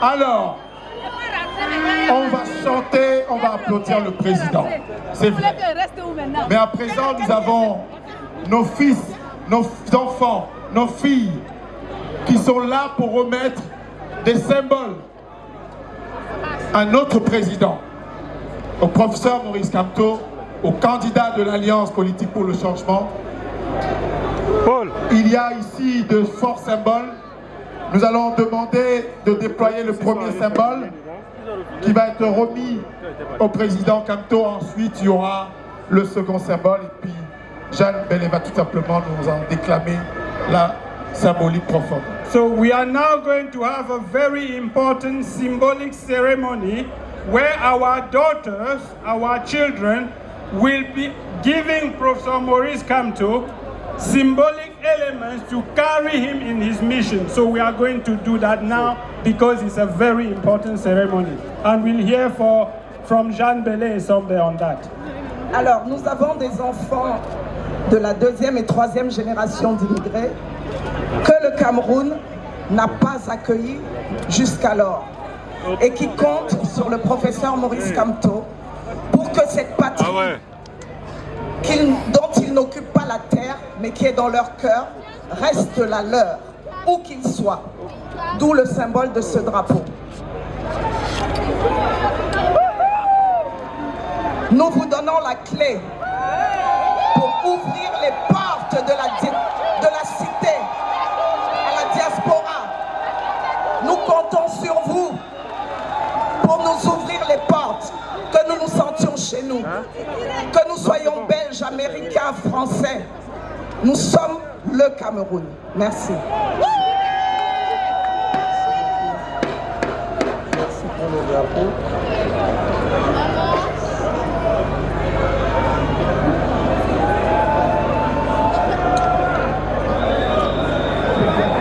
Alors, on va chanter, on va applaudir le président. C'est vrai. Mais à présent, nous avons nos fils, nos enfants, nos filles qui sont là pour remettre des symboles à notre président, au professeur Maurice Kamto, au candidat de l'Alliance politique pour le changement. Paul. Il y a ici de forts symboles. Nous allons demander de déployer le premier symbole qui va être remis au président Kamto. Ensuite, il y aura le second symbole. Et puis, Jeanne Bélé va tout simplement nous en déclamer la symbolique profonde. So we are now going to have a very important symbolic ceremony where our daughters, our children, will be giving Professor Maurice Kamto symbolic elements to carry him in his mission. So we are going to do that now because it's a very important ceremony. And we'll hear from Jeanne Bélé and somebody on that. Alors, nous avons des enfants de la deuxième et troisième génération d'immigrés que le Cameroun n'a pas accueillis jusqu'alors et qui comptent sur le professeur Maurice Kamto pour que cette patrie dont ils n'occupent pas la terre mais qui est dans leur cœur reste la leur, où qu'ils soient. D'où le symbole de ce drapeau. Nous vous donnons la clé pour ouvrir les portes de la cité à la diaspora. Nous comptons sur vous pour nous ouvrir les portes, que nous nous sentions chez nous, que nous soyons belges, américains, français. Nous sommes le Cameroun. Merci. Merci pour le drapeau.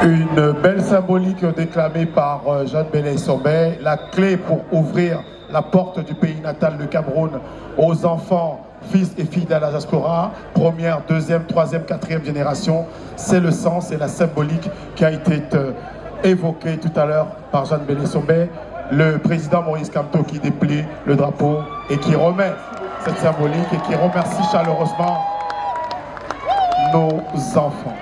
Une belle symbolique déclamée par Jeanne Bélé Sommet, la clé pour ouvrir la porte du pays natal, le Cameroun, aux enfants, fils et filles de la diaspora, première, deuxième, troisième, quatrième génération. C'est le sens et la symbolique qui a été évoquée tout à l'heure par Jeanne Bélé Sommet. Le président Maurice Kamto qui déplie le drapeau et qui remet cette symbolique et qui remercie chaleureusement nos enfants.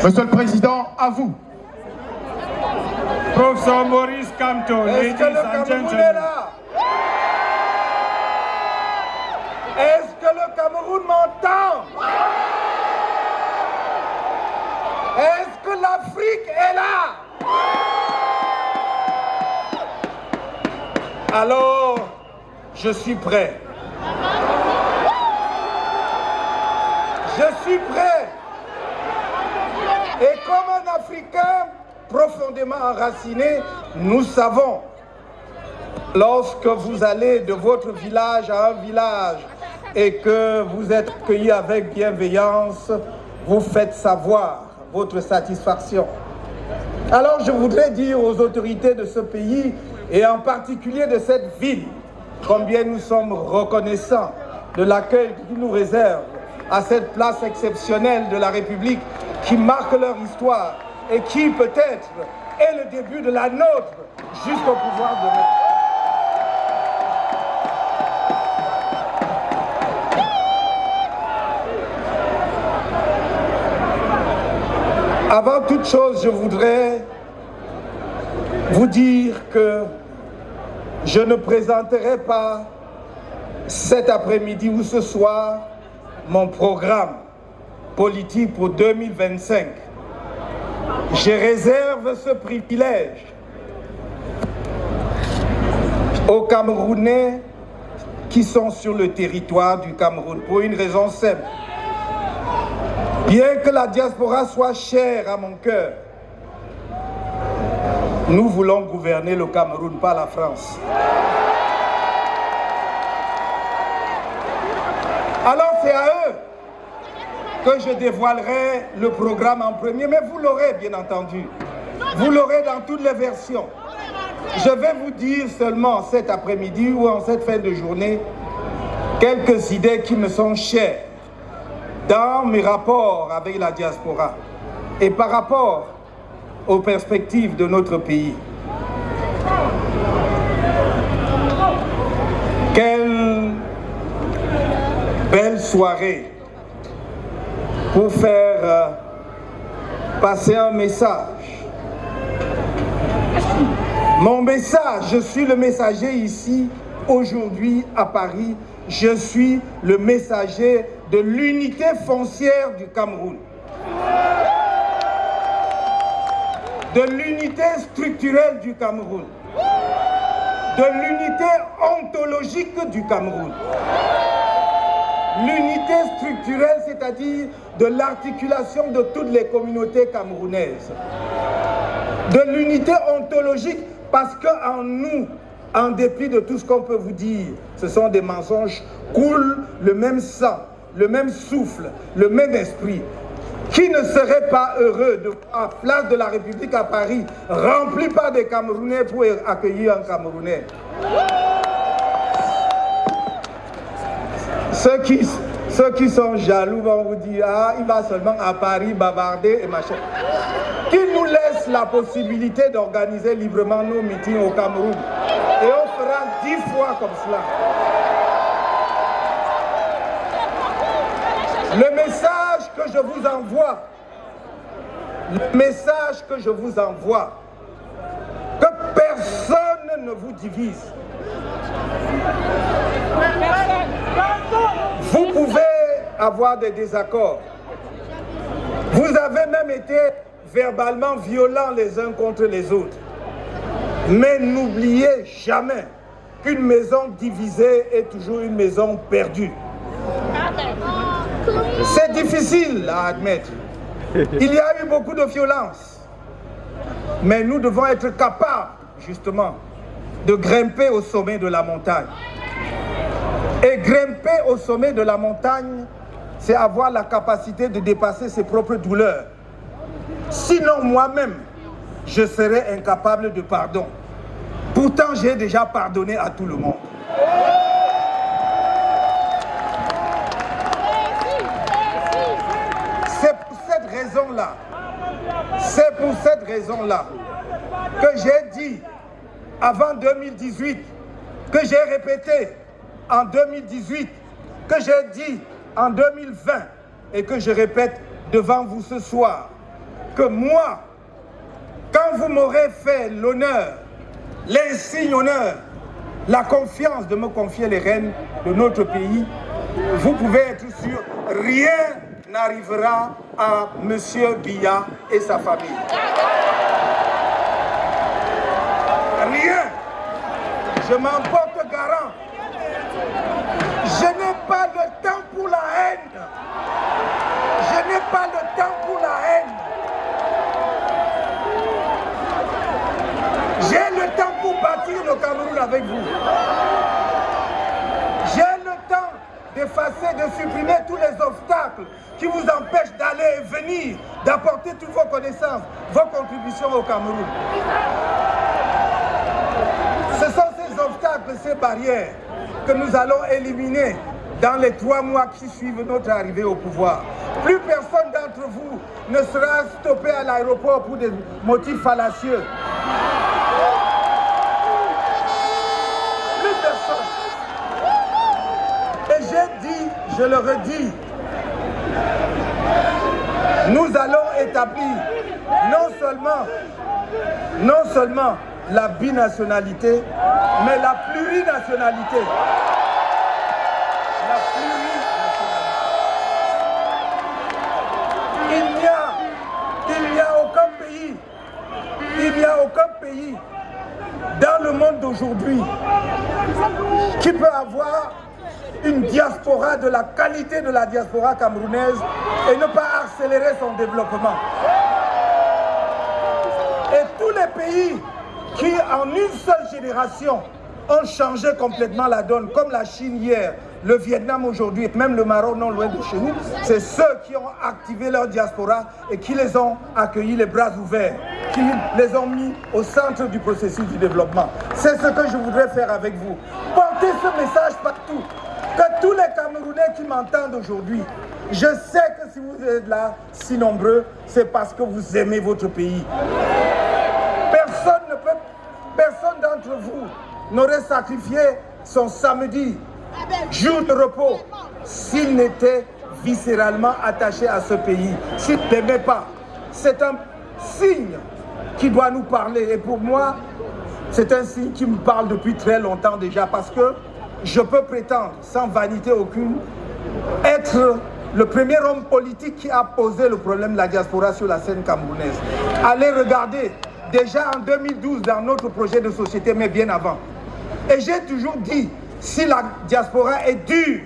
Monsieur le Président, à vous. Professor Maurice Kamto, ladies and gentlemen. Est-ce que le Cameroun m'entend? Est-ce que l'Afrique est là? Alors, je suis prêt. Je suis prêt. Et comme un Africain profondément enraciné, nous savons, lorsque vous allez de votre village à un village et que vous êtes accueillis avec bienveillance, vous faites savoir votre satisfaction. Alors je voudrais dire aux autorités de ce pays, et en particulier de cette ville, combien nous sommes reconnaissants de l'accueil qu'ils nous réservent à cette place exceptionnelle de la République qui marque leur histoire et qui peut-être est le début de la nôtre jusqu'au pouvoir de demain. Avant toute chose, je voudrais vous dire que je ne présenterai pas cet après-midi ou ce soir mon programme politique pour 2025. Je réserve ce privilège aux Camerounais qui sont sur le territoire du Cameroun pour une raison simple. Bien que la diaspora soit chère à mon cœur, nous voulons gouverner le Cameroun, pas la France. Alors c'est à eux que je dévoilerai le programme en premier, mais vous l'aurez bien entendu. Vous l'aurez dans toutes les versions. Je vais vous dire seulement cet après-midi ou en cette fin de journée quelques idées qui me sont chères dans mes rapports avec la diaspora et par rapport aux perspectives de notre pays. Quelle belle soirée pour faire passer un message. Mon message, je suis le messager ici, aujourd'hui à Paris, je suis le messager de l'unité foncière du Cameroun, de l'unité structurelle du Cameroun, de l'unité ontologique du Cameroun. L'unité structurelle, c'est-à-dire de l'articulation de toutes les communautés camerounaises. De l'unité ontologique, parce qu'en nous, en dépit de tout ce qu'on peut vous dire, ce sont des mensonges, coule le même sang, le même souffle, le même esprit. Qui ne serait pas heureux de voir la place de la République à Paris remplie par des Camerounais pour accueillir un Camerounais? Ceux qui sont jaloux vont vous dire, ah, il va seulement à Paris bavarder et machin. Qu'ils nous laissent la possibilité d'organiser librement nos meetings au Cameroun. Et on fera 10 fois comme cela. Le message que je vous envoie, que personne ne vous divise. Vous pouvez avoir des désaccords. Vous avez même été verbalement violents les uns contre les autres. Mais n'oubliez jamais qu'une maison divisée est toujours une maison perdue. C'est difficile à admettre. Il y a eu beaucoup de violence. Mais nous devons être capables, justement, de grimper au sommet de la montagne. Et grimper au sommet de la montagne, c'est avoir la capacité de dépasser ses propres douleurs. Sinon, moi-même, je serais incapable de pardon. Pourtant, j'ai déjà pardonné à tout le monde. C'est pour cette raison-là que j'ai dit avant 2018, que j'ai répété en 2018, que j'ai dit en 2020 et que je répète devant vous ce soir, que moi, quand vous m'aurez fait l'honneur, l'insigne honneur, la confiance de me confier les rênes de notre pays, vous pouvez être sûr, rien n'arrivera à M. Biya et sa famille. Rien. Je m'en porte garant. Je n'ai pas le temps pour la haine. Je n'ai pas le temps pour la haine. J'ai le temps pour bâtir le Cameroun avec vous. J'ai le temps d'effacer, de supprimer tous les obstacles qui vous empêchent d'aller et venir, d'apporter toutes vos connaissances, vos contributions au Cameroun. Ce sont ces obstacles, ces barrières que nous allons éliminer dans les 3 mois qui suivent notre arrivée au pouvoir. Plus personne d'entre vous ne sera stoppé à l'aéroport pour des motifs fallacieux. Plus personne. Et j'ai dit, je le redis, nous allons établir non seulement la binationalité, mais la plurinationalité. La plurinationalité. Il n'y a aucun pays dans le monde d'aujourd'hui qui peut avoir une diaspora de la qualité de la diaspora camerounaise et ne pas accélérer son développement. Et tous les pays qui, en une seule génération, ont changé complètement la donne, comme la Chine hier, le Vietnam aujourd'hui, même le Maroc non loin de chez nous, c'est ceux qui ont activé leur diaspora et qui les ont accueillis les bras ouverts, qui les ont mis au centre du processus du développement. C'est ce que je voudrais faire avec vous. Portez ce message partout, que tous les Camerounais qui m'entendent aujourd'hui, je sais que si vous êtes là si nombreux, c'est parce que vous aimez votre pays. Personne d'entre vous n'aurait sacrifié son samedi, jour de repos, s'il n'était viscéralement attaché à ce pays, s'il ne l'aimait pas. C'est un signe qui doit nous parler. Et pour moi, c'est un signe qui me parle depuis très longtemps déjà, parce que je peux prétendre, sans vanité aucune, être le premier homme politique qui a posé le problème de la diaspora sur la scène camerounaise. Allez regarder, déjà en 2012, dans notre projet de société, mais bien avant. Et j'ai toujours dit, si la diaspora est dure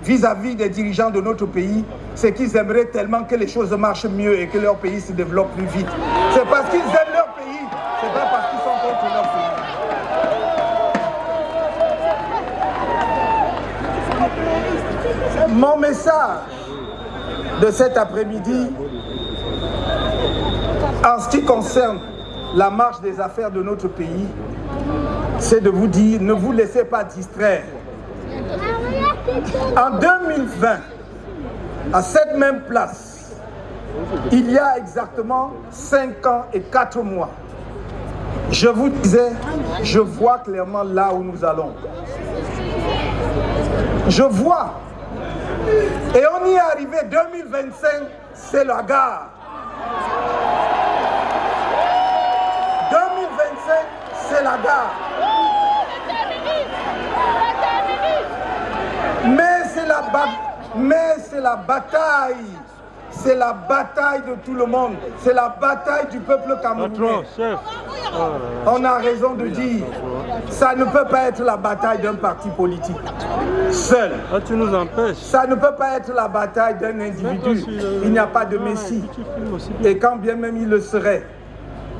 vis-à-vis des dirigeants de notre pays, c'est qu'ils aimeraient tellement que les choses marchent mieux et que leur pays se développe plus vite. C'est parce qu'ils aiment leur pays, c'est pas parce qu'ils sont contre leur pays. Mon message de cet après-midi, en ce qui concerne la marche des affaires de notre pays, c'est de vous dire, ne vous laissez pas distraire. En 2020, à cette même place, il y a exactement 5 ans et 4 mois, je vous disais, je vois clairement là où nous allons. Je vois. Et on y est arrivé, 2025, c'est la gare. 2025, c'est la gare. Mais c'est la bataille. C'est la bataille de tout le monde. C'est la bataille du peuple camerounais. On a raison de dire, ça ne peut pas être la bataille d'un parti politique seul. Tu nous empêches. Ça ne peut pas être la bataille d'un individu. Il n'y a pas de messie. Et quand bien même il le serait,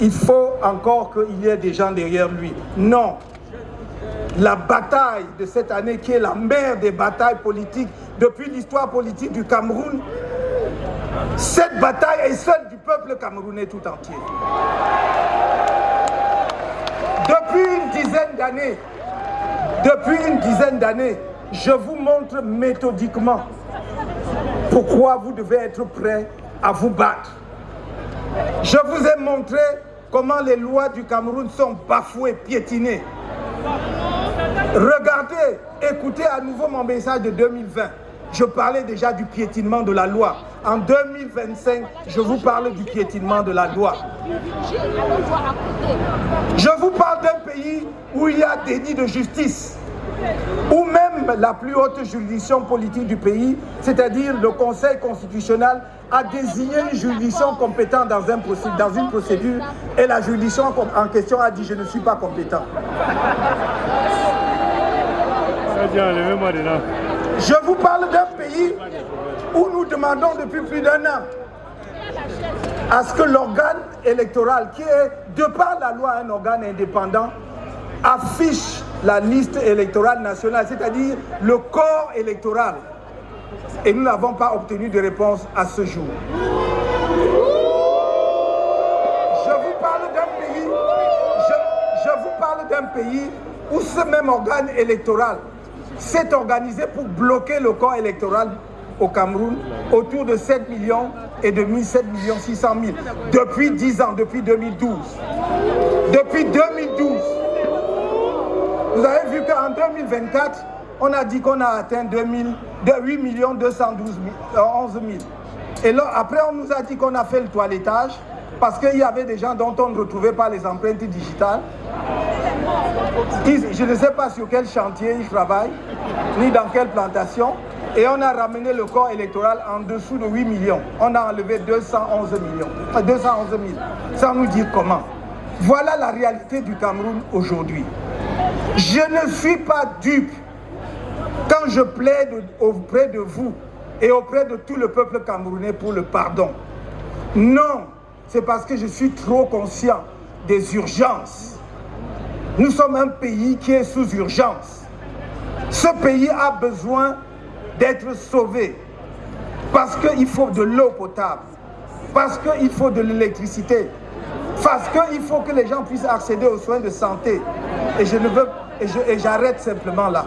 il faut encore qu'il y ait des gens derrière lui. Non. La bataille de cette année, qui est la mère des batailles politiques depuis l'histoire politique du Cameroun, cette bataille est celle du peuple camerounais tout entier. Depuis une dizaine d'années, je vous montre méthodiquement pourquoi vous devez être prêts à vous battre. Je vous ai montré comment les lois du Cameroun sont bafouées, piétinées. Regardez, écoutez à nouveau mon message de 2020. Je parlais déjà du piétinement de la loi. En 2025, je vous parle du piétinement de la loi. Je vous parle d'un pays où il y a déni de justice, où même la plus haute juridiction politique du pays, c'est-à-dire le Conseil constitutionnel, a désigné une juridiction compétente dans une procédure, et la juridiction en question a dit « je ne suis pas compétent ». Je vous parle d'un pays où nous demandons depuis plus d'1 an à ce que l'organe électoral, qui est de par la loi un organe indépendant, affiche la liste électorale nationale, c'est-à-dire le corps électoral. Et nous n'avons pas obtenu de réponse à ce jour. Je vous parle d'un pays où ce même organe électoral s'est organisé pour bloquer le corps électoral au Cameroun autour de 7 millions et demi, 7 600 000 depuis 10 ans, depuis 2012. Depuis 2012. Vous avez vu qu'en 2024, on a dit qu'on a atteint 8 211 000. Et là, après, on nous a dit qu'on a fait le toilettage parce qu'il y avait des gens dont on ne retrouvait pas les empreintes digitales. Je ne sais pas sur quel chantier ils travaillent, ni dans quelle plantation. Et on a ramené le corps électoral en dessous de 8 millions. On a enlevé 211 000, sans nous dire comment. Voilà la réalité du Cameroun aujourd'hui. Je ne suis pas dupe quand je plaide auprès de vous et auprès de tout le peuple camerounais pour le pardon. Non, c'est parce que je suis trop conscient des urgences. Nous sommes un pays qui est sous urgence. Ce pays a besoin d'être sauvé parce qu'il faut de l'eau potable, parce qu'il faut de l'électricité, parce qu'il faut que les gens puissent accéder aux soins de santé. Et je ne veux, et j'arrête simplement là.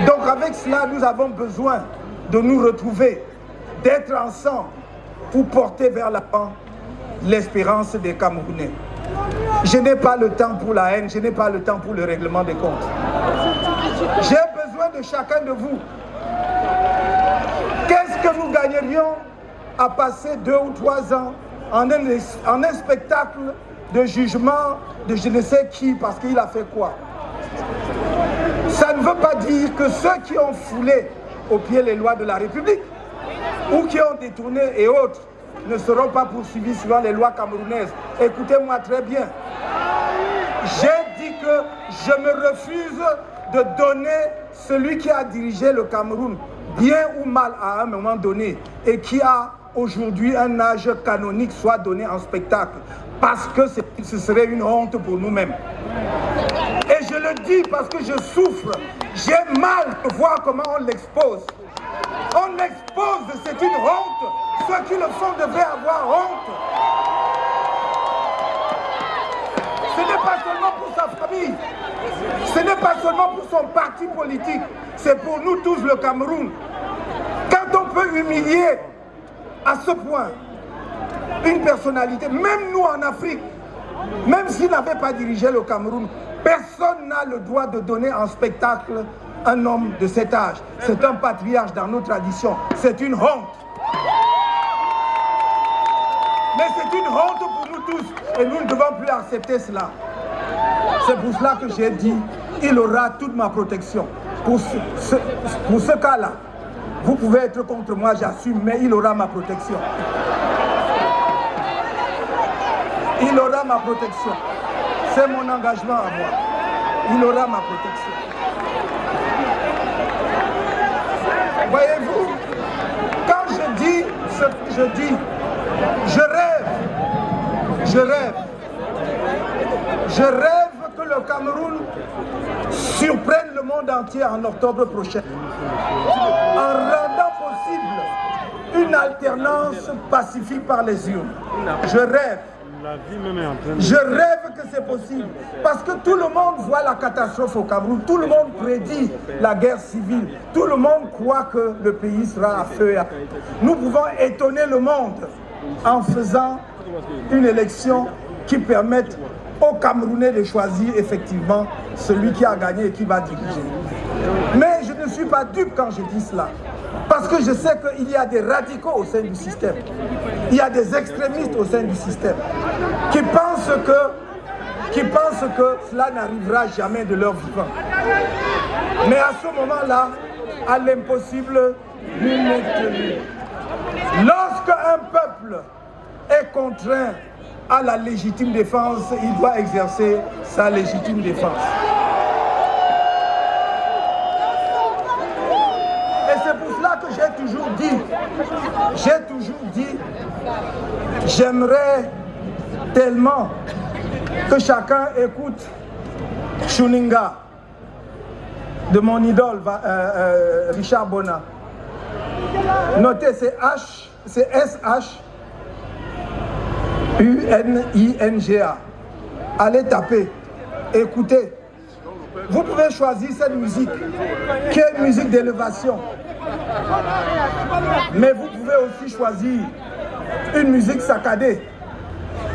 Donc avec cela, nous avons besoin de nous retrouver, d'être ensemble pour porter vers l'avant l'espérance des Camerounais. Je n'ai pas le temps pour la haine, je n'ai pas le temps pour le règlement des comptes. J'ai besoin de chacun de vous. Qu'est-ce que nous gagnerions à passer 2 ou 3 ans en un spectacle de jugement de je ne sais qui parce qu'il a fait quoi? Ça ne veut pas dire que ceux qui ont foulé au pied les lois de la République ou qui ont détourné et autres ne seront pas poursuivis suivant les lois camerounaises. Écoutez-moi très bien. J'ai dit que je me refuse de donner celui qui a dirigé le Cameroun, bien ou mal à un moment donné, et qui a aujourd'hui un âge canonique, soit donné en spectacle, parce que ce serait une honte pour nous-mêmes. Et je le dis parce que je souffre. J'ai mal de voir comment on l'expose. On l'expose, c'est une honte. Ceux qui le font devraient avoir honte. Ce n'est pas seulement pour sa famille, ce n'est pas seulement pour son parti politique, c'est pour nous tous le Cameroun. Quand on peut humilier à ce point une personnalité, même nous en Afrique, même s'il n'avait pas dirigé le Cameroun, personne n'a le droit de donner en spectacle un homme de cet âge. C'est un patriarche dans nos traditions, c'est une honte. Mais c'est une honte pour nous tous et nous ne devons plus accepter cela. C'est pour cela que j'ai dit, il aura toute ma protection. Pour ce cas-là, vous pouvez être contre moi, j'assume, mais il aura ma protection. Il aura ma protection. C'est mon engagement à moi. Il aura ma protection. Voyez-vous, quand je dis ce que je dis, je rêve que le Cameroun surprenne le monde entier en octobre prochain, en rendant possible une alternance pacifique par les urnes. Je rêve que c'est possible, parce que tout le monde voit la catastrophe au Cameroun, tout le monde prédit la guerre civile, tout le monde croit que le pays sera à feu et à feu. Nous pouvons étonner le monde en faisant une élection qui permette aux Camerounais de choisir effectivement celui qui a gagné et qui va diriger. Mais je ne suis pas dupe quand je dis cela, parce que je sais qu'il y a des radicaux au sein du système, il y a des extrémistes au sein du système qui pensent que cela n'arrivera jamais de leur vivant. Mais à ce moment-là, à l'impossible, nul n'est tenu. Lorsqu'un peuple est contraint à la légitime défense, il doit exercer sa légitime défense. Et c'est pour cela que j'ai toujours dit, j'aimerais tellement que chacun écoute Shuninga de mon idole Richard Bona. Notez, c'est SHUNINGA. Allez taper, écoutez. Vous pouvez choisir cette musique, qui est une musique d'élévation. Mais vous pouvez aussi choisir une musique saccadée.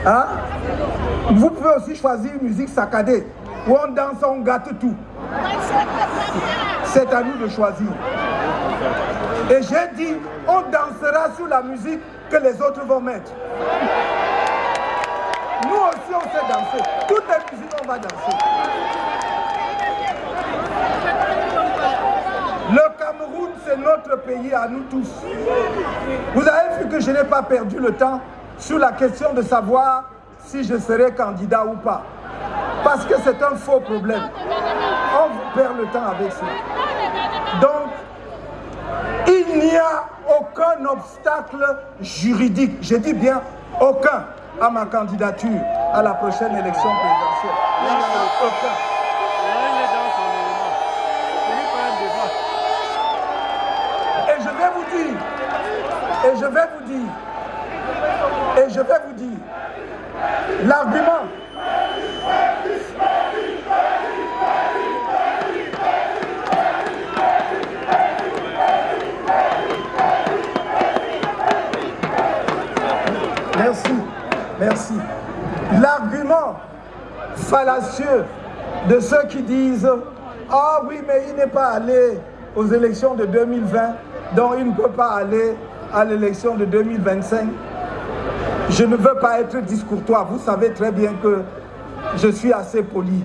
Hein? Vous pouvez aussi choisir une musique saccadée, où on danse, on gâte tout. C'est à nous de choisir. Et j'ai dit, on dansera sur la musique que les autres vont mettre. Nous aussi, on sait danser. Toutes les musiques, on va danser. Le Cameroun, c'est notre pays à nous tous. Vous avez vu que je n'ai pas perdu le temps sur la question de savoir si je serai candidat ou pas. Parce que c'est un faux problème. On perd le temps avec ça. Donc, il n'y a aucun obstacle juridique, je dis bien aucun, à ma candidature à la prochaine élection présidentielle. Il n'y en a aucun. Et je vais vous dire, l'argument. Merci. Merci. L'argument fallacieux de ceux qui disent « Ah oui, mais il n'est pas allé aux élections de 2020, donc il ne peut pas aller à l'élection de 2025. » Je ne veux pas être discourtois. Vous savez très bien que je suis assez poli.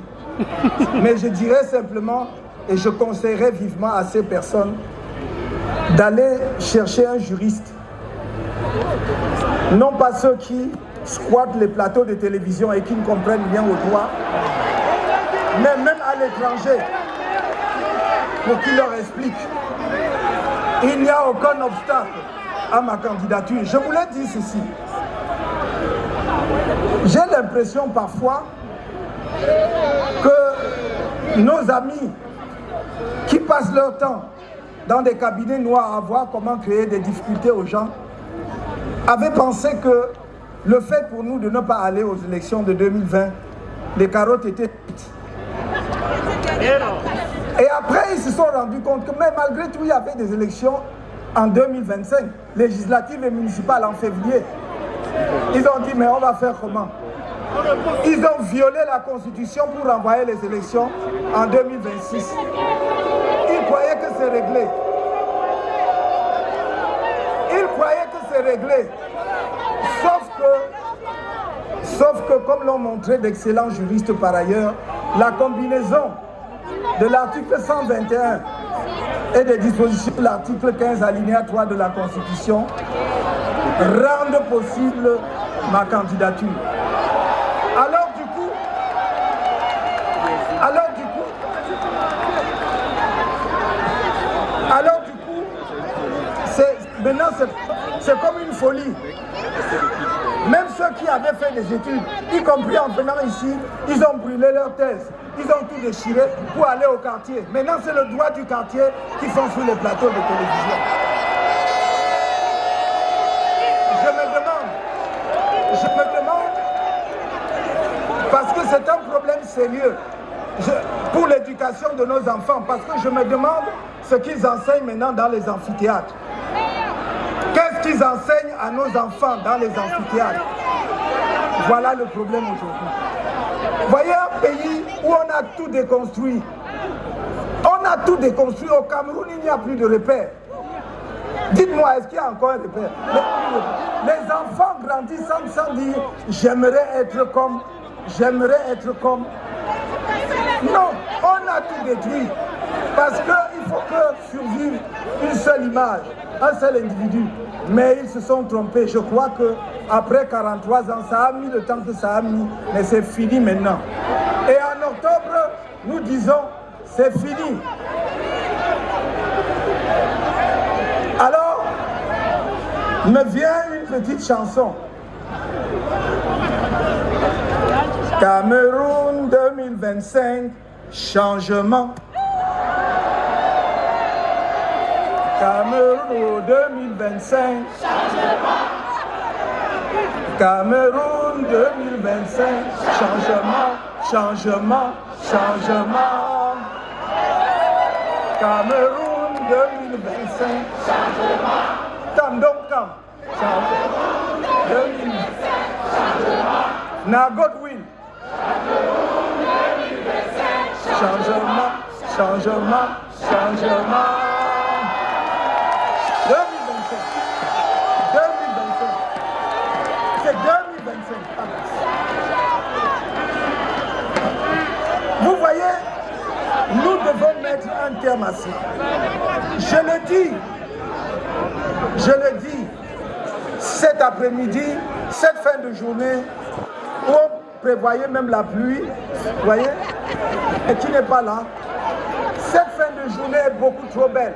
Mais je dirais simplement, et je conseillerais vivement à ces personnes, d'aller chercher un juriste. Non pas ceux qui squattent les plateaux de télévision et qui ne comprennent rien au droit, mais même à l'étranger, pour qu'ils leur expliquent. Il n'y a aucun obstacle à ma candidature. Je voulais dire ceci. J'ai l'impression parfois que nos amis qui passent leur temps dans des cabinets noirs à voir comment créer des difficultés aux gens avaient pensé que le fait pour nous de ne pas aller aux élections de 2020, les carottes étaient petites. Et après, ils se sont rendus compte que même malgré tout, il y avait des élections en 2025, législatives et municipales en février. Ils ont dit, mais on va faire comment? Ils ont violé la Constitution pour renvoyer les élections en 2026. Ils croyaient que c'est réglé. Ils croyaient que c'est réglé. Sauf que, comme l'ont montré d'excellents juristes par ailleurs, la combinaison de l'article 121 et des dispositions de l'article 15 alinéa 3 de la Constitution rendent possible ma candidature. Alors du coup, maintenant c'est comme une folie. Même ceux qui avaient fait des études, y compris en venant ici, ils ont brûlé leur thèse. Ils ont tout déchiré pour aller au quartier. Maintenant, c'est le droit du quartier qui sont sur les plateaux de télévision. Je me demande, parce que c'est un problème sérieux pour l'éducation de nos enfants, parce que je me demande ce qu'ils enseignent maintenant dans les amphithéâtres. Qu'est-ce qu'ils enseignent à nos enfants dans les amphithéâtres? Voilà le problème aujourd'hui. Voyez un pays où on a tout déconstruit. On a tout déconstruit. Au Cameroun, il n'y a plus de repères. Dites-moi, est-ce qu'il y a encore un repère? Les enfants grandissent sans dire « j'aimerais être comme ». Non, on a tout détruit. Parce qu'il faut que survive une seule image, un seul individu. Mais ils se sont trompés. Je crois qu'après 43 ans, ça a mis le temps que ça a mis, mais c'est fini maintenant. Et en octobre, nous disons, c'est fini. Alors, me vient une petite chanson. Cameroun 2025, changement. Cameroun 2025, changement. Cameroun 2025, changement. Cameroun 2025, changement. Tam donc tam. Cameroun 2025, changement. Na Godwin. Cameroun 2025, changement. 2025. C'est 2025. Vous voyez, nous devons mettre un terme à ça. Je le dis, cet après-midi, cette fin de journée, où on prévoyait même la pluie, vous voyez, et qui n'est pas là. Cette fin de journée est beaucoup trop belle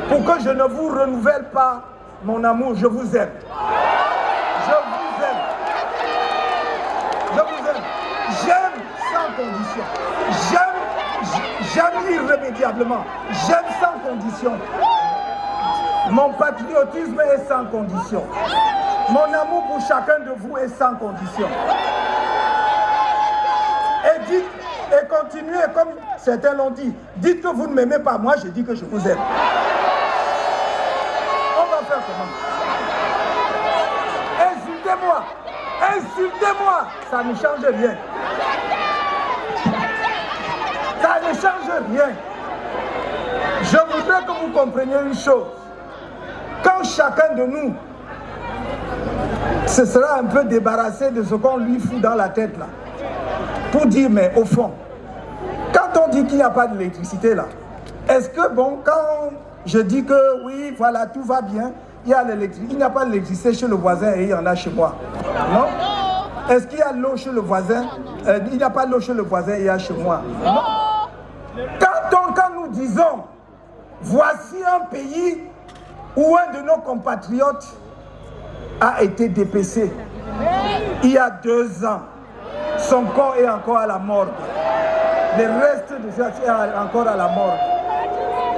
pour que je ne vous renouvelle pas mon amour. Je vous aime. J'aime sans condition. J'aime irrémédiablement. J'aime sans condition. Mon patriotisme est sans condition. Mon amour pour chacun de vous est sans condition. Et dites, et continuez comme certains l'ont dit. Dites que vous ne m'aimez pas, moi je dis que je vous aime. On va faire comment? Insultez-moi, ça ne change rien. Ça ne change rien. Je voudrais que vous compreniez une chose. Quand chacun de nous se sera un peu débarrassé de ce qu'on lui fout dans la tête là, pour dire, mais au fond, quand on dit qu'il n'y a pas d'électricité là, est-ce que bon, quand je dis que oui, voilà, tout va bien, il y a l'électricité, il n'y a pas d'électricité chez le voisin et il y en a chez moi, non? Est-ce qu'il y a l'eau chez le voisin? Il n'y a pas l'eau chez le voisin et il y a chez moi, non? Quand nous disons, voici un pays où un de nos compatriotes a été dépecé il y a 2 ans, son corps est encore à la morgue, les restes de ça sont encore à la morgue.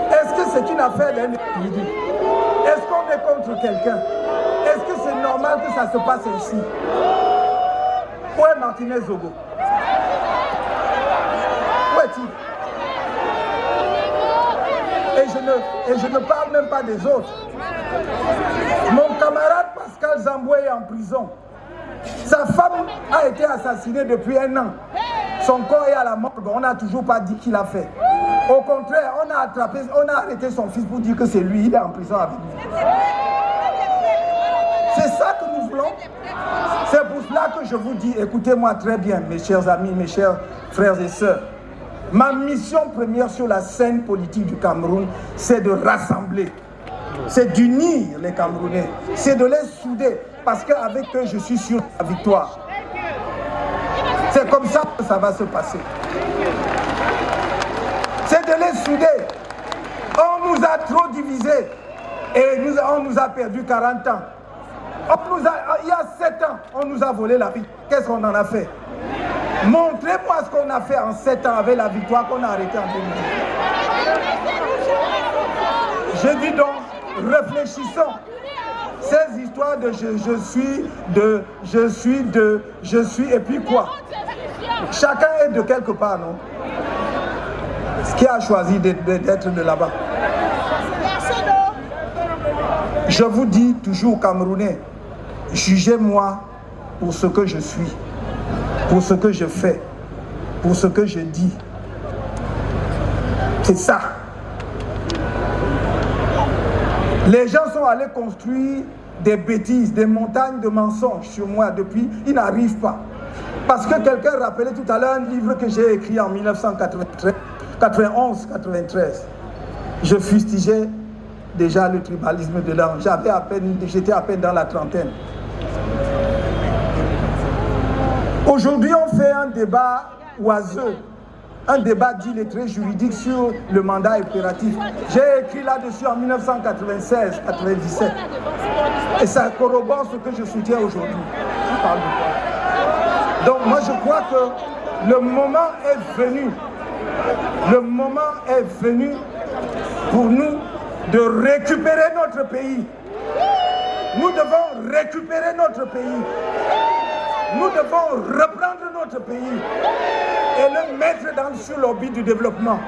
Est-ce que c'est une affaire d'un individu? Est-ce qu'on est contre quelqu'un? Est-ce que c'est normal que ça se passe ici? Où est Martinez Zogo? Où est-il? Et je ne parle même pas des autres. Mon camarade Pascal Zamboué est en prison. Sa femme a été assassinée depuis 1 an. Son corps est à la morgue. On n'a toujours pas dit qu'il a fait. Au contraire, on a arrêté son fils pour dire que c'est lui. Il est en prison avec nous. C'est ça que nous voulons. C'est pour cela que je vous dis, écoutez-moi très bien, mes chers amis, mes chers frères et sœurs. Ma mission première sur la scène politique du Cameroun, c'est de rassembler, c'est d'unir les Camerounais, c'est de les souder, parce qu'avec eux, je suis sûr de la victoire. C'est comme ça que ça va se passer. C'est de les souder. On nous a trop divisés et on nous a perdu 40 ans. Il y a 7 ans, on nous a volé la vie. Qu'est-ce qu'on en a fait? Montrez-moi ce qu'on a fait en 7 ans avec la victoire qu'on a arrêtée en 2010. Je dis donc, réfléchissons. Ces histoires de je suis et puis quoi? Chacun est de quelque part, non? Qui a choisi d'être de là-bas? Je vous dis toujours, Camerounais, jugez-moi pour ce que je suis, pour ce que je fais, pour ce que je dis. C'est ça. Les gens sont allés construire des bêtises, des montagnes de mensonges sur moi depuis, ils n'arrivent pas. Parce que quelqu'un rappelait tout à l'heure un livre que j'ai écrit en 1991-93. Je fustigeais déjà le tribalisme de l'an. J'étais à peine dans la trentaine. Aujourd'hui, on fait un débat oiseux, un débat d'illettrés juridique sur le mandat impératif. J'ai écrit là-dessus en 1996-97. Et ça corrobore ce que je soutiens aujourd'hui. Donc moi je crois que le moment est venu. Le moment est venu pour nous de récupérer notre pays. Nous devons récupérer notre pays. Nous devons reprendre notre pays et le mettre sur l'orbite du développement.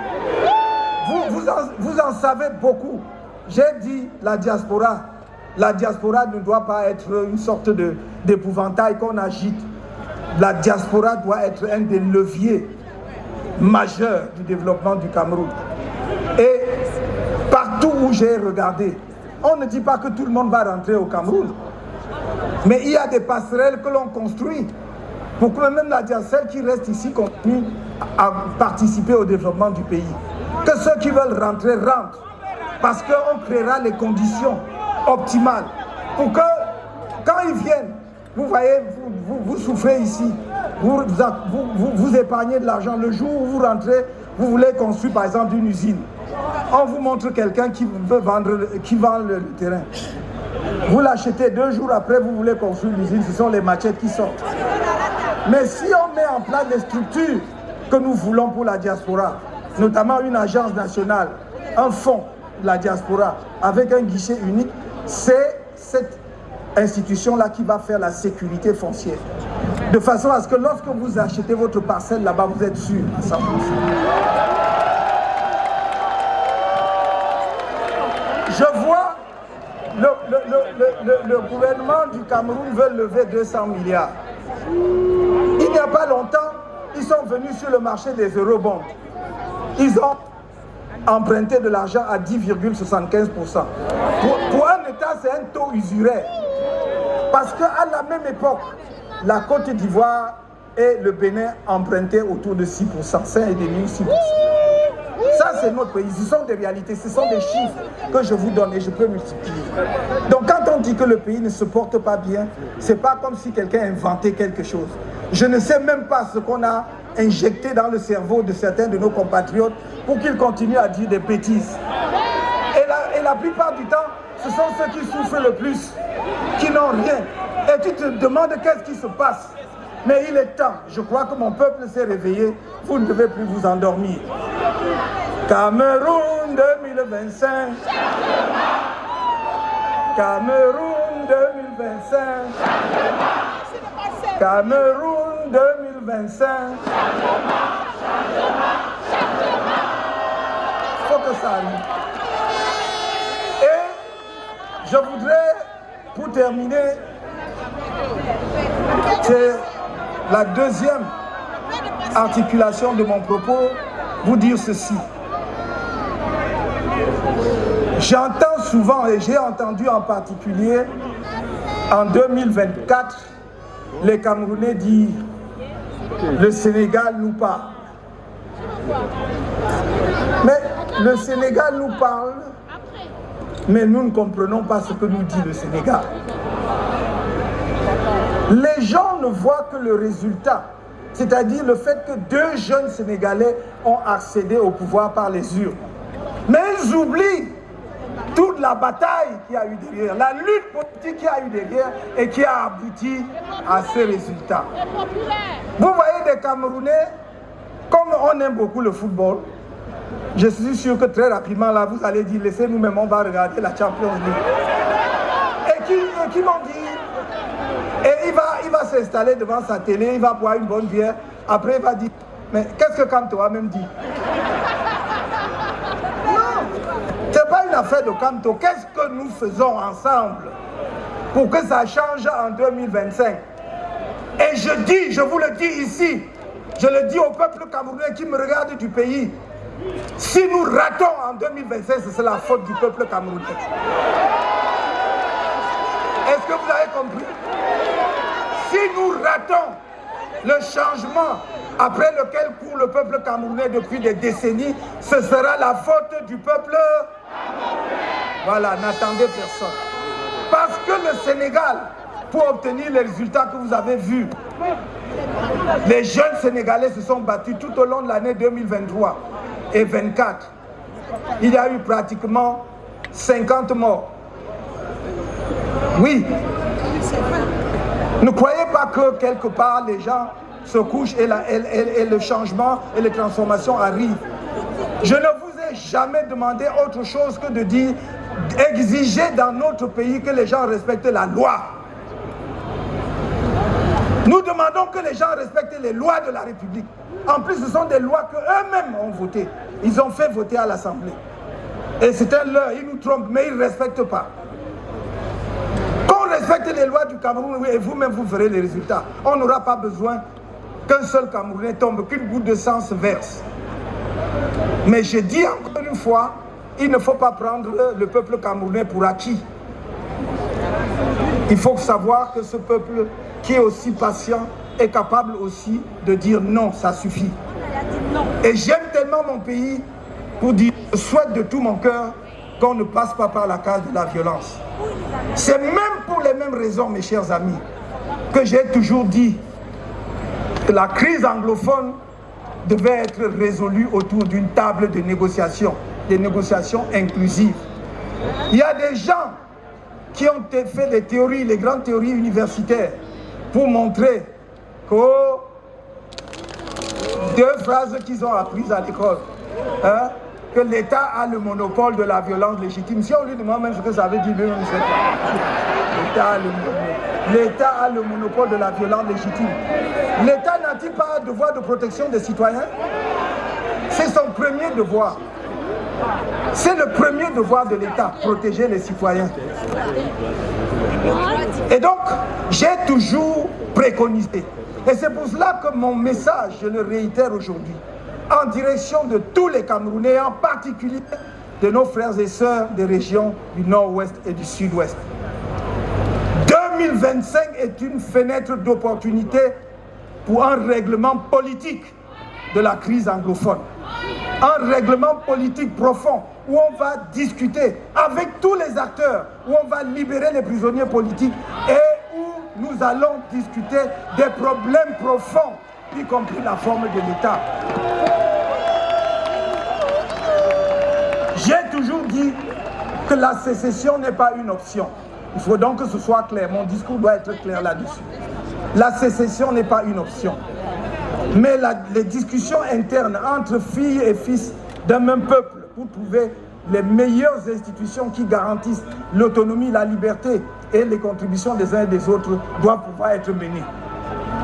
Vous en savez beaucoup. J'ai dit la diaspora. La diaspora ne doit pas être une sorte d'épouvantail qu'on agite. La diaspora doit être un des leviers majeurs du développement du Cameroun. Et partout où j'ai regardé, on ne dit pas que tout le monde va rentrer au Cameroun. Mais il y a des passerelles que l'on construit pour que même celles qui restent ici continuent à participer au développement du pays. Que ceux qui veulent rentrer rentrent. Parce qu'on créera les conditions optimales pour que quand ils viennent, vous voyez, vous souffrez ici, vous épargnez de l'argent. Le jour où vous rentrez, vous voulez construire par exemple une usine. On vous montre quelqu'un qui veut vend le terrain. Vous l'achetez 2 jours après, vous voulez construire l'usine, ce sont les machettes qui sortent. Mais si on met en place des structures que nous voulons pour la diaspora, notamment une agence nationale, un fonds de la diaspora, avec un guichet unique, c'est cette institution-là qui va faire la sécurité foncière. De façon à ce que lorsque vous achetez votre parcelle là-bas, vous êtes sûr à 100%. Je vois le gouvernement du Cameroun veut lever 200 milliards. Il n'y a pas longtemps, ils sont venus sur le marché des eurobonds. Ils ont emprunté de l'argent à 10,75%. Pour un État, c'est un taux usuraire. Parce qu'à la même époque, la Côte d'Ivoire et le Bénin empruntaient autour de 6%, 5,5%, 6%. Ça, c'est notre pays. Ce sont des réalités, ce sont des chiffres que je vous donne et je peux multiplier. Donc, quand on dit que le pays ne se porte pas bien, ce n'est pas comme si quelqu'un inventait quelque chose. Je ne sais même pas ce qu'on a injecté dans le cerveau de certains de nos compatriotes pour qu'ils continuent à dire des bêtises. Et la plupart du temps, ce sont ceux qui souffrent le plus, qui n'ont rien. Et tu te demandes qu'est-ce qui se passe. Mais il est temps. Je crois que mon peuple s'est réveillé. Vous ne devez plus vous endormir. Cameroun 2025. Cameroun 2025. Cameroun 2025. Il faut que ça arrive. Et je voudrais, pour terminer, c'est la deuxième articulation de mon propos, vous dire ceci. J'entends souvent, et j'ai entendu en particulier en 2024, les Camerounais dire le Sénégal nous parle. Mais le Sénégal nous parle, mais nous ne comprenons pas ce que nous dit le Sénégal. Les gens ne voient que le résultat, c'est-à-dire le fait que 2 jeunes Sénégalais ont accédé au pouvoir par les urnes. Mais ils oublient toute la bataille qu'il y a eu derrière, la lutte politique qu'il y a eu derrière et qui a abouti à ces résultats. Vous voyez des Camerounais, comme on aime beaucoup le football, je suis sûr que très rapidement là vous allez dire laissez-nous même, on va regarder la Champions League. Et qui vont dire, et il va s'installer devant sa télé, il va boire une bonne bière, après il va dire, mais qu'est-ce que Kamto a même dit? C'est pas une affaire de Kamto. Qu'est-ce que nous faisons ensemble pour que ça change en 2025? Et je vous le dis ici, je le dis au peuple camerounais qui me regarde du pays, si nous ratons en 2025, c'est la faute du peuple camerounais. Est-ce que vous avez compris? Si nous ratons le changement après lequel court le peuple camerounais depuis des décennies, ce sera la faute du peuple camerounais. Voilà, n'attendez personne. Parce que le Sénégal, pour obtenir les résultats que vous avez vus, les jeunes Sénégalais se sont battus tout au long de l'année 2023 et 2024. Il y a eu pratiquement 50 morts. Oui. Ne croyez pas que quelque part les gens se couchent et le changement et les transformations arrivent. Je ne vous ai jamais demandé autre chose que de dire, exiger dans notre pays que les gens respectent la loi. Nous demandons que les gens respectent les lois de la République. En plus, ce sont des lois qu'eux-mêmes ont votées. Ils ont fait voter à l'Assemblée. Et c'est un leurre, ils nous trompent, mais ils ne respectent pas. Qu'on respecte les lois du Cameroun, et vous-même vous verrez les résultats. On n'aura pas besoin qu'un seul Camerounais tombe, qu'une goutte de sang se verse. Mais je dis encore une fois, il ne faut pas prendre le peuple camerounais pour acquis. Il faut savoir que ce peuple qui est aussi patient est capable aussi de dire non, ça suffit. Et j'aime tellement mon pays pour dire, je souhaite de tout mon cœur qu'on ne passe pas par la case de la violence. C'est même pour les mêmes raisons, mes chers amis, que j'ai toujours dit que la crise anglophone devait être résolue autour d'une table de négociation, des négociations inclusives. Il y a des gens qui ont fait des théories, les grandes théories universitaires, pour montrer que 2 phrases qu'ils ont apprises à l'école, hein, que l'État a le monopole de la violence légitime. Si on lui demande même ce que ça veut dire, lui-même ne sait pas. L'État a le monopole de la violence légitime. L'État n'a-t-il pas un devoir de protection des citoyens? C'est son premier devoir. C'est le premier devoir de l'État, protéger les citoyens. Et donc, j'ai toujours préconisé. Et c'est pour cela que mon message, je le réitère aujourd'hui, en direction de tous les Camerounais, en particulier de nos frères et sœurs des régions du Nord-Ouest et du Sud-Ouest. 2025 est une fenêtre d'opportunité pour un règlement politique de la crise anglophone. Un règlement politique profond où on va discuter avec tous les acteurs, où on va libérer les prisonniers politiques et où nous allons discuter des problèmes profonds, y compris la forme de l'État. J'ai toujours dit que la sécession n'est pas une option. Il faut donc que ce soit clair. Mon discours doit être clair là-dessus. La sécession n'est pas une option. Mais les discussions internes entre filles et fils d'un même peuple pour trouver les meilleures institutions qui garantissent l'autonomie, la liberté et les contributions des uns et des autres doivent pouvoir être menées.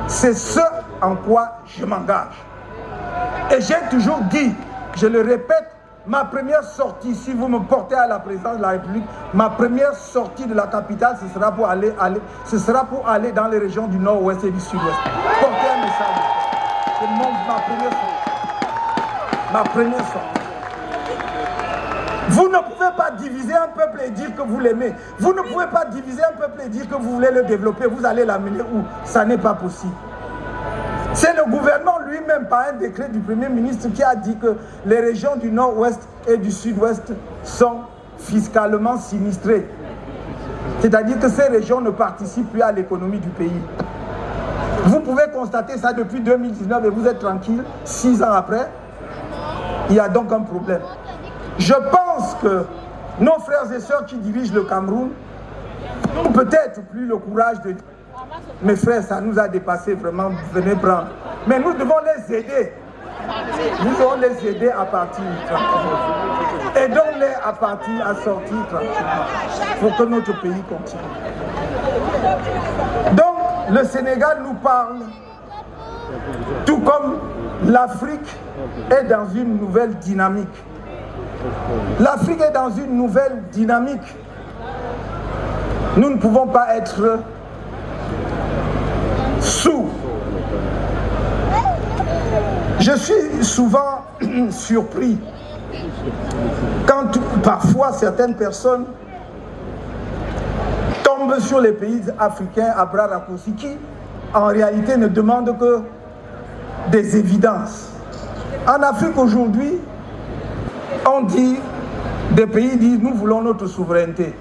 C'est ce en quoi je m'engage. Et j'ai toujours dit, je le répète, ma première sortie, si vous me portez à la présidence de la République, ma première sortie de la capitale, ce sera pour aller dans les régions du Nord-Ouest et du Sud-Ouest. Porter un message. C'est ma première sortie. Ma première sortie. Vous ne pouvez pas diviser un peuple et dire que vous l'aimez. Vous ne pouvez pas diviser un peuple et dire que vous voulez le développer. Vous allez l'amener où? Ça n'est pas possible. C'est le gouvernement lui-même, par un décret du Premier ministre, qui a dit que les régions du Nord-Ouest et du Sud-Ouest sont fiscalement sinistrées. C'est-à-dire que ces régions ne participent plus à l'économie du pays. Vous pouvez constater ça depuis 2019 et vous êtes tranquille, 6 ans après. Il y a donc un problème. Je pense que nos frères et sœurs qui dirigent le Cameroun n'ont peut-être plus le courage de dire: mes frères, ça nous a dépassé vraiment, venez prendre. Mais nous devons les aider. Nous devons les aider à partir tranquillement. Aidons-les à partir, à sortir tranquillement pour que notre pays continue. Donc, le Sénégal nous parle, tout comme l'Afrique est dans une nouvelle dynamique. L'Afrique est dans une nouvelle dynamique. Nous ne pouvons pas être sourds. Je suis souvent surpris quand parfois certaines personnes tombent sur les pays africains à bras raccourcis qui en réalité ne demandent que des évidences. En Afrique aujourd'hui, on dit, des pays disent nous voulons notre souveraineté.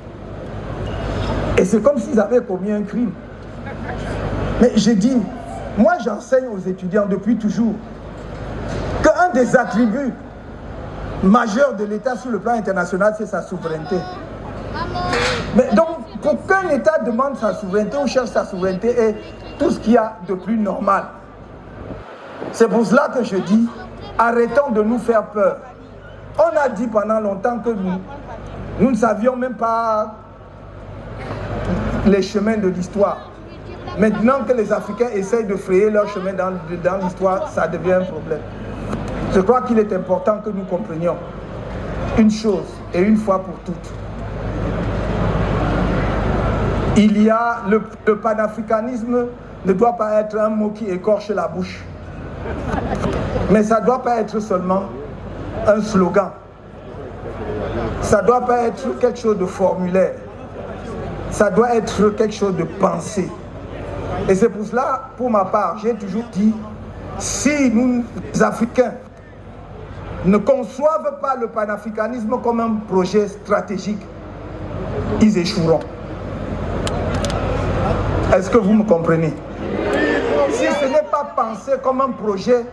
Et c'est comme s'ils avaient commis un crime. Mais je dis, moi j'enseigne aux étudiants depuis toujours qu'un des attributs majeurs de l'État sur le plan international, c'est sa souveraineté. Mais donc, pour qu'un État demande sa souveraineté ou cherche sa souveraineté est tout ce qu'il y a de plus normal. C'est pour cela que je dis, arrêtons de nous faire peur. On a dit pendant longtemps que nous ne savions même pas les chemins de l'histoire. Maintenant que les Africains essayent de frayer leur chemin dans l'histoire, ça devient un problème. Je crois qu'il est important que nous comprenions une chose, et une fois pour toutes. Il y a le panafricanisme ne doit pas être un mot qui écorche la bouche. Mais ça ne doit pas être seulement un slogan. Ça ne doit pas être quelque chose de formulaire. Ça doit être quelque chose de pensé. Et c'est pour cela, pour ma part, j'ai toujours dit, si nous, les Africains, ne conçoivent pas le panafricanisme comme un projet stratégique, ils échoueront. Est-ce que vous me comprenez? Si ce n'est pas pensé comme un projet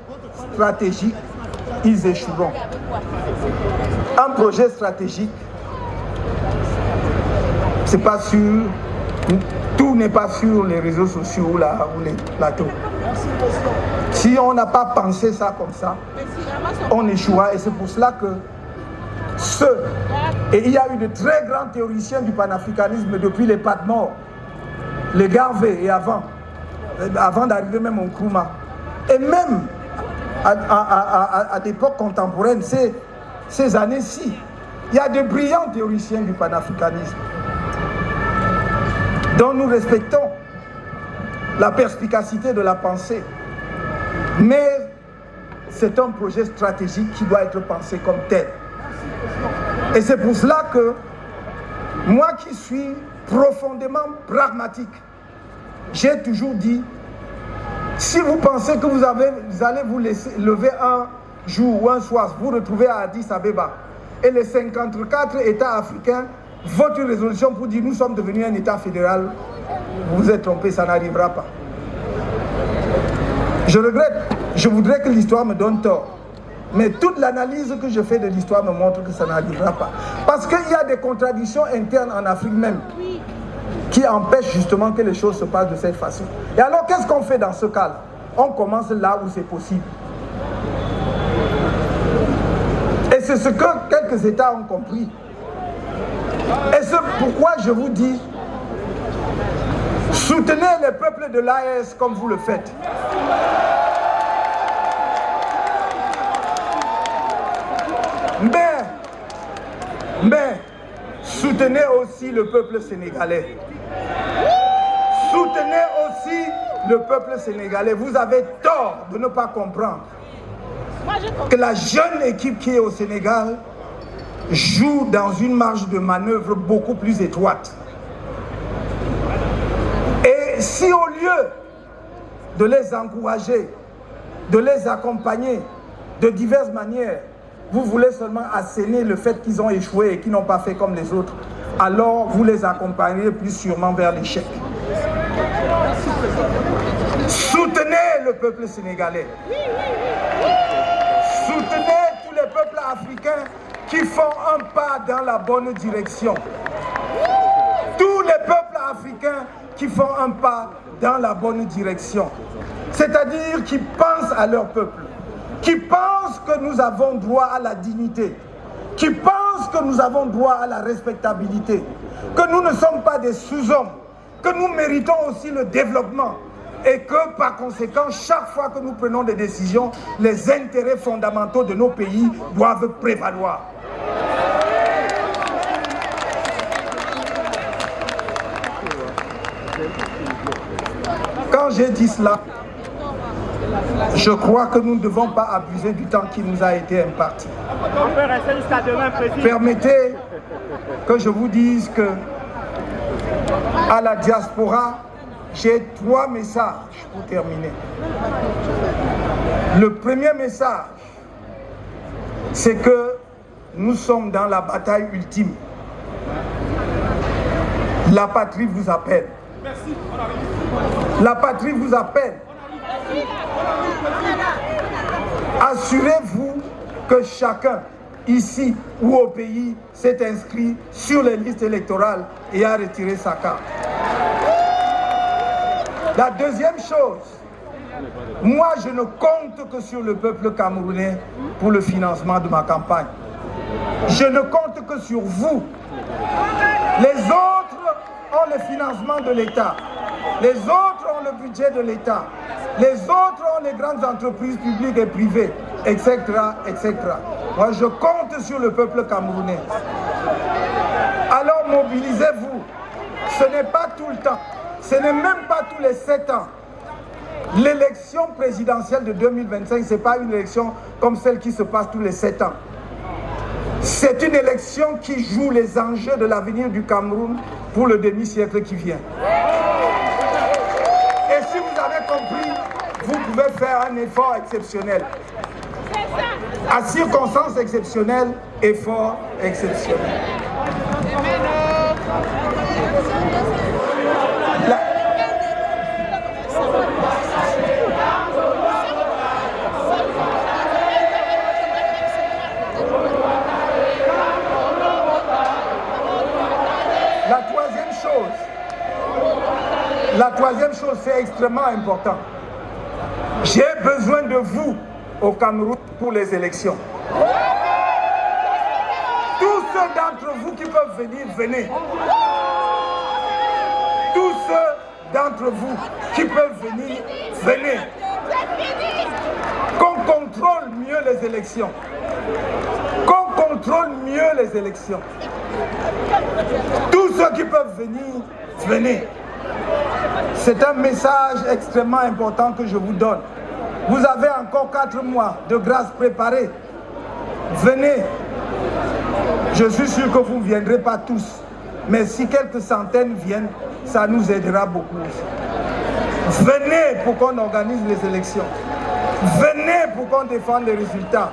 stratégique, ils échoueront. Un projet stratégique, c'est pas sûr, tout n'est pas sur les réseaux sociaux ou les plateaux. Si on n'a pas pensé ça comme ça, on échouera. Et c'est pour cela que et il y a eu de très grands théoriciens du panafricanisme depuis les Patmore, les Garvey et avant d'arriver même au Nkrumah. Et même à l'époque contemporaine, c'est ces années-ci. Il y a de brillants théoriciens du panafricanisme dont nous respectons la perspicacité de la pensée. Mais c'est un projet stratégique qui doit être pensé comme tel. Et c'est pour cela que moi qui suis profondément pragmatique, j'ai toujours dit, si vous pensez que vous allez vous laisser lever un jour ou un soir, vous retrouver à Addis Abeba, et les 54 États africains votent une résolution pour dire nous sommes devenus un État fédéral, vous vous êtes trompé, ça n'arrivera pas. Je regrette, je voudrais que l'histoire me donne tort. Mais toute l'analyse que je fais de l'histoire me montre que ça n'arrivera pas. Parce qu'il y a des contradictions internes en Afrique même qui empêchent justement que les choses se passent de cette façon. Et alors qu'est-ce qu'on fait dans ce cas-là? On commence là où c'est possible. Et c'est ce que quelques États ont compris. Et c'est pourquoi je vous dis, soutenez les peuples de l'AES comme vous le faites. Mais soutenez aussi le peuple sénégalais. Soutenez aussi le peuple sénégalais. Vous avez tort de ne pas comprendre que la jeune équipe qui est au Sénégal joue dans une marge de manœuvre beaucoup plus étroite. Et si au lieu de les encourager, de les accompagner de diverses manières, vous voulez seulement asséner le fait qu'ils ont échoué et qu'ils n'ont pas fait comme les autres, alors vous les accompagnerez plus sûrement vers l'échec. Soutenez le peuple sénégalais. Soutenez tous les peuples africains qui font un pas dans la bonne direction. Tous les peuples africains qui font un pas dans la bonne direction. C'est-à-dire qui pensent à leur peuple, qui pensent que nous avons droit à la dignité, qui pensent que nous avons droit à la respectabilité, que nous ne sommes pas des sous-hommes, que nous méritons aussi le développement et que par conséquent, chaque fois que nous prenons des décisions, les intérêts fondamentaux de nos pays doivent prévaloir. Quand j'ai dit cela, je crois que nous ne devons pas abuser du temps qui nous a été imparti. Permettez que je vous dise que à la diaspora, j'ai 3 messages pour terminer. Le premier message, c'est que nous sommes dans la bataille ultime. La patrie vous appelle. La patrie vous appelle. Assurez-vous que chacun, ici ou au pays, s'est inscrit sur les listes électorales et a retiré sa carte. La deuxième chose, moi je ne compte que sur le peuple camerounais pour le financement de ma campagne. Je ne compte que sur vous. Les autres ont le financement de l'État. Les autres ont le budget de l'État. Les autres ont les grandes entreprises publiques et privées, etc., etc. Moi, je compte sur le peuple camerounais. Alors, mobilisez-vous. Ce n'est pas tout le temps. Ce n'est même pas tous les 7 ans. L'élection présidentielle de 2025, ce n'est pas une élection comme celle qui se passe tous les 7 ans. C'est une élection qui joue les enjeux de l'avenir du Cameroun pour le demi-siècle qui vient. Et si vous avez compris, vous pouvez faire un effort exceptionnel. À circonstances exceptionnelles, effort exceptionnel. La troisième chose, c'est extrêmement important. J'ai besoin de vous au Cameroun pour les élections. Tous ceux d'entre vous qui peuvent venir, venez. Tous ceux d'entre vous qui peuvent venir, venez. Qu'on contrôle mieux les élections. Qu'on qu'on contrôle mieux les élections. Tous ceux qui peuvent venir, venez. C'est un message extrêmement important que je vous donne. Vous avez encore 4 mois de grâce préparée. Venez. Je suis sûr que vous ne viendrez pas tous. Mais si quelques centaines viennent, ça nous aidera beaucoup aussi. Venez pour qu'on organise les élections. Venez pour qu'on défende les résultats.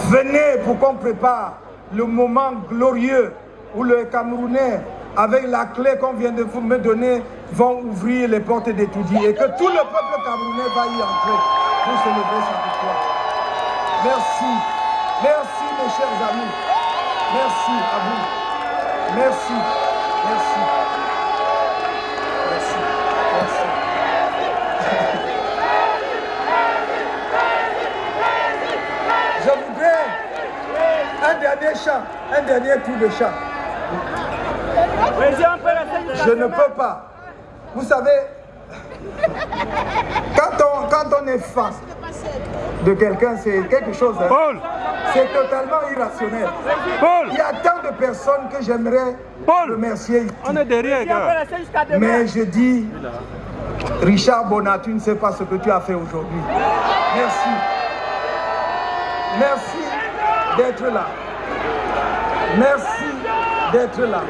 Venez pour qu'on prépare le moment glorieux où les Camerounais, avec la clé qu'on vient de vous me donner, vont ouvrir les portes d'étudier et que tout le peuple camerounais va y entrer pour célébrer sa victoire. Merci. Merci mes chers amis. Merci à vous. Merci. Merci. Merci. Merci. Je voudrais un dernier chant, un dernier tour de chant. Je ne peux pas. Vous savez, quand on est face de quelqu'un, c'est quelque chose. Hein, c'est totalement irrationnel. Il y a tant de personnes que j'aimerais remercier ici. On est derrière, gars. Mais je dis, Richard Bonnat, tu ne sais pas ce que tu as fait aujourd'hui. Merci. Merci d'être là. Merci d'être là.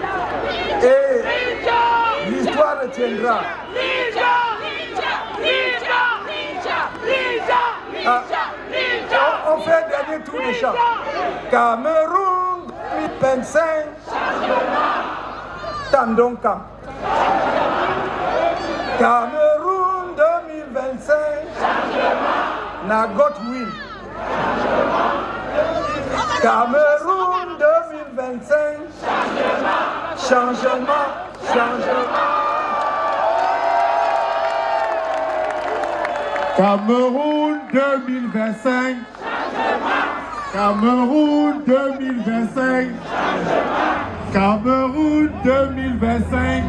Et l'histoire retiendra. On fait un dernier tour de chant. Cameroun 2025. Tandonka. Cameroun 2025. Nagot Will. Cameroun 2025. Changement, changement. Cameroun 2025. Cameroun 2025. Cameroun 2025.